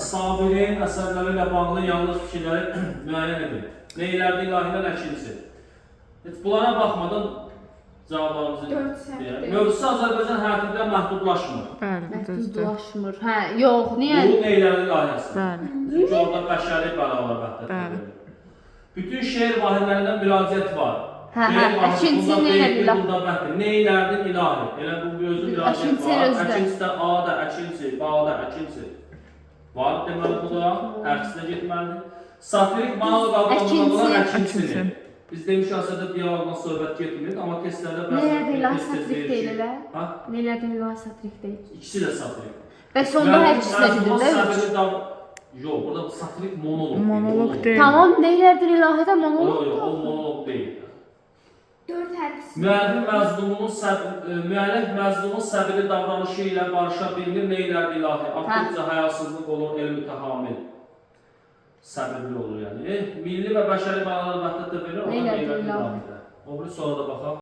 Sabirin əsərləri ilə bağlı yanlış fikirləri müəyyən edin. Neylərdir ilahilər əkinçisi? Heç bunlara baxmadan cavablarımızı deyək. Mövzusu Azərbaycan hərfində məhdudlaşmır. Bəli, düzdür. Məhdudlaşmır. Hə, yox, niyə? Bu neylərdir ilahiyəsi? Bəli. Çünki orada bəşəri bəlalar vəhdət Bəli. Bütün şeir vahidlərindən müraciət var. Hə, əkinçi neylərdir ilah? Bunda bəhdir. Neylərdir ilahi? Elə bu gözü müraciət var. Əkinçi də A da əkinçi, B da əkinçi. Var deməli bu da, əksinə getməlidir. Satirik monoloq adlandırılan əkinçidir. Biz demişik aslında diyaloqdan söhbət getmir, amma testlərdə Nələrdə ilah satirik deyil elə? Ha? Nələrdə ilah satirik deyil? İkisi də satirik. Bəs onda hər ikisinə gedir, də? Yox, burada satirik monoloq. Monoloq deyil. Tamam, nələrdir ilahidə monoloq? Yox, o monoloq deyil. 4 hərf. Müəllif məzlumun səbirli davranışı ilə barışa bilir, neylərdir ilahi? Aktivcə həyasızlıq olur, elmi təhamil. Səbirli olur yəni. Milli və bəşəri bağları vəhdətdə verir, ona neylərdir ilahidə? O bir sonra da baxaq.